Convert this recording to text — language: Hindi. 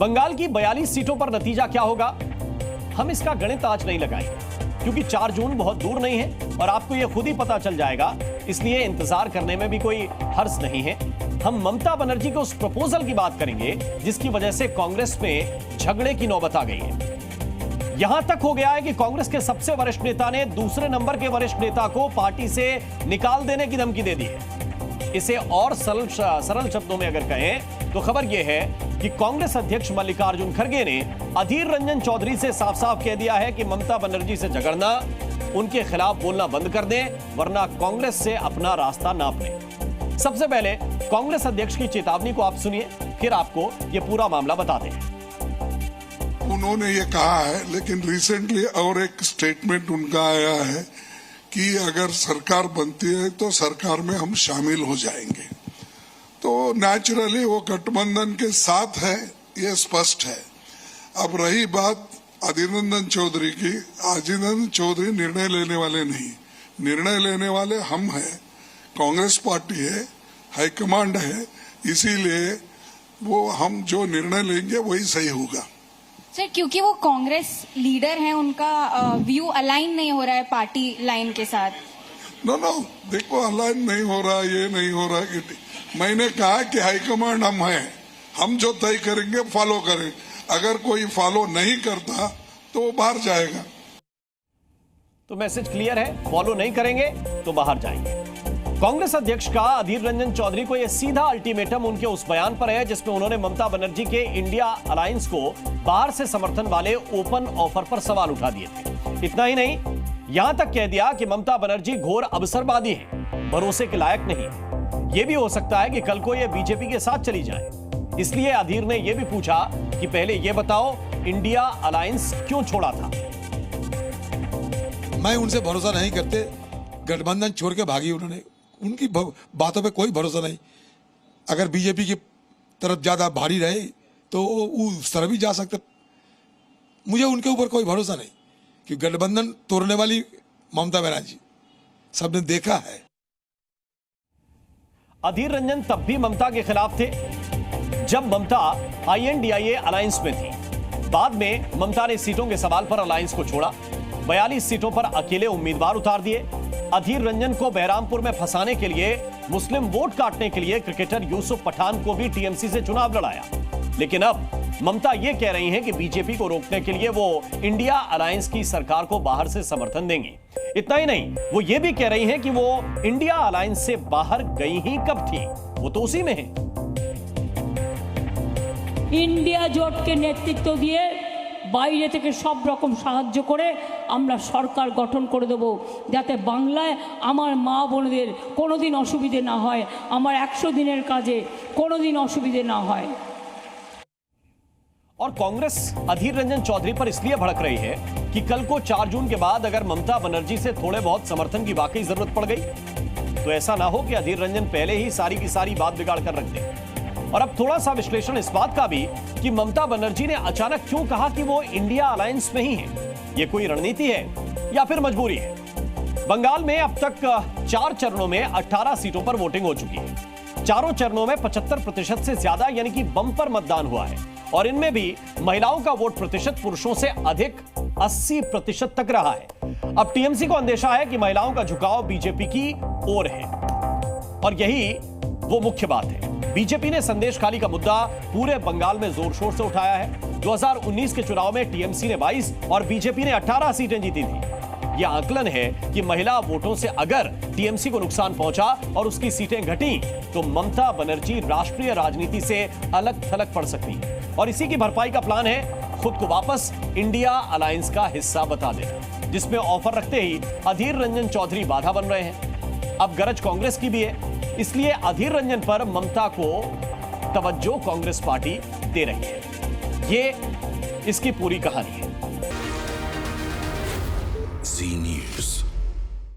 बंगाल की 42 सीटों पर नतीजा क्या होगा, हम इसका गणित आज नहीं लगाएंगे क्योंकि 4 जून बहुत दूर नहीं है और आपको यह खुद ही पता चल जाएगा, इसलिए इंतजार करने में भी कोई हर्ज नहीं है। हम ममता बनर्जी के उस प्रपोजल की बात करेंगे जिसकी वजह से कांग्रेस में झगड़े की नौबत आ गई है। यहां तक हो गया है कि कांग्रेस के सबसे वरिष्ठ नेता ने दूसरे नंबर के वरिष्ठ नेता को पार्टी से निकाल देने की धमकी दे दी है। इसे और सरल शब्दों में अगर कहें तो खबर यह है कि कांग्रेस अध्यक्ष मल्लिकार्जुन खड़गे ने अधीर रंजन चौधरी से साफ साफ कह दिया है कि ममता बनर्जी से झगड़ना, उनके खिलाफ बोलना बंद कर दें वरना कांग्रेस से अपना रास्ता नाप लें। सबसे पहले कांग्रेस अध्यक्ष की चेतावनी को आप सुनिए, फिर आपको यह पूरा मामला बताते हैं। उन्होंने ये कहा है, लेकिन रिसेंटली और एक स्टेटमेंट उनका आया है कि अगर सरकार बनती है तो सरकार में हम शामिल हो जाएंगे। तो नेचुरली वो गठबंधन के साथ है, ये स्पष्ट है। अब रही बात अधीर रंजन चौधरी की, अधीर रंजन चौधरी निर्णय लेने वाले नहीं, निर्णय लेने वाले हम हैं, कांग्रेस पार्टी है, हाईकमांड है, इसीलिए वो हम जो निर्णय लेंगे वही सही होगा। सर, क्योंकि वो कांग्रेस लीडर हैं, उनका व्यू अलाइन नहीं हो रहा है पार्टी लाइन के साथ। नो, देखो अलाइन नहीं हो रहा, ये नहीं हो रहा कि मैंने कहा कि हाईकमांड हम हैं, हम जो तय करेंगे फॉलो करें, अगर कोई फॉलो नहीं करता तो वो बाहर जाएगा। तो मैसेज क्लियर है, फॉलो नहीं करेंगे तो बाहर जाएंगे। कांग्रेस अध्यक्ष का अधीर रंजन चौधरी को यह सीधा अल्टीमेटम उनके उस बयान पर है जिसमें उन्होंने ममता बनर्जी के इंडिया अलायंस को बाहर से समर्थन वाले ओपन ऑफर पर सवाल उठा दिए थे। इतना ही नहीं, यहां तक कह दिया कि ममता बनर्जी घोर अवसरवादी है, भरोसे के लायक नहीं। यह भी हो सकता है कि कल को यह बीजेपी के साथ चली जाए। इसलिए अधीर ने यह भी पूछा कि पहले यह बताओ इंडिया अलायंस क्यों छोड़ा था। मैं उनसे भरोसा नहीं करते, गठबंधन छोड़ के भागी उन्होंने, उनकी बातों पे कोई भरोसा नहीं। अगर बीजेपी की तरफ ज्यादा भारी रहे तो वो उस तरफ भी जा सकते। मुझे उनके ऊपर कोई भरोसा नहीं कि गठबंधन तोड़ने वाली ममता बनर्जी सबने देखा है। अधीर रंजन तब भी ममता के खिलाफ थे जब ममता INDIA अलायंस में थी। बाद में ममता ने सीटों के सवाल पर अलायंस को छोड़ा, 42 सीटों पर अकेले उम्मीदवार उतार दिए। अधीर रंजन को बहरामपुर में फंसाने के लिए, मुस्लिम वोट काटने के लिए क्रिकेटर यूसुफ पठान को भी TMC से चुनाव लड़ाया। लेकिन अब ममता यह कह रही हैं कि बीजेपी को रोकने के लिए वो इंडिया अलायंस की सरकार को बाहर से समर्थन देंगी। इतना ही नहीं, वो ये भी कह रही हैं कि वो इंडिया अलायंस से बाहर गई ही कब थी, वो तो उसी में है। इंडिया জোট के नेतृत्व दिए বাইরে থেকে সব রকম সাহায্য করে আমরা সরকার গঠন করে দেব যাতে বাংলায় আমার মা বোনদের কোনোদিন অসুবিধে না হয়, আমার 100 দিনের কাজে কোনোদিন অসুবিধে না হয়। और कांग्रेस अधीर रंजन चौधरी पर इसलिए भड़क रही है कि कल को 4 जून के बाद अगर ममता बनर्जी से थोड़े बहुत समर्थन की वाकई जरूरत पड़ गई तो ऐसा ना हो कि अधीर रंजन पहले ही सारी की सारी बात बिगाड़ कर रख दे। और अब थोड़ा सा विश्लेषण इस बात का भी कि ममता बनर्जी ने अचानक क्यों कहा कि वो इंडिया अलायंस में ही है। ये कोई रणनीति है या फिर मजबूरी है। बंगाल में अब तक 4 चरणों में 18 सीटों पर वोटिंग हो चुकी है। चारों चरणों में 75% से ज्यादा यानी कि बम्पर मतदान हुआ है और इनमें भी महिलाओं का वोट प्रतिशत पुरुषों से अधिक 80% तक रहा है। अब TMC को अंदेशा है कि महिलाओं का झुकाव बीजेपी की ओर है और यही वो मुख्य बात है। बीजेपी ने संदेश खाली का मुद्दा पूरे बंगाल में जोर शोर से उठाया है। 2019 के चुनाव में TMC ने 22 और बीजेपी ने 18 सीटें जीती थी। यह आकलन है कि महिला वोटों से अगर TMC को नुकसान पहुंचा और उसकी सीटें घटी तो ममता बनर्जी राष्ट्रीय राजनीति से अलग थलग पड़ सकती है और इसी की भरपाई का प्लान है खुद को वापस इंडिया अलायंस का हिस्सा बता देना, जिसमें ऑफर रखते ही अधीर रंजन चौधरी बाधा बन रहे हैं। अब गरज कांग्रेस की भी है, इसलिए अधीर रंजन पर ममता को तवज्जो कांग्रेस पार्टी दे रही है। ये इसकी पूरी कहानी है।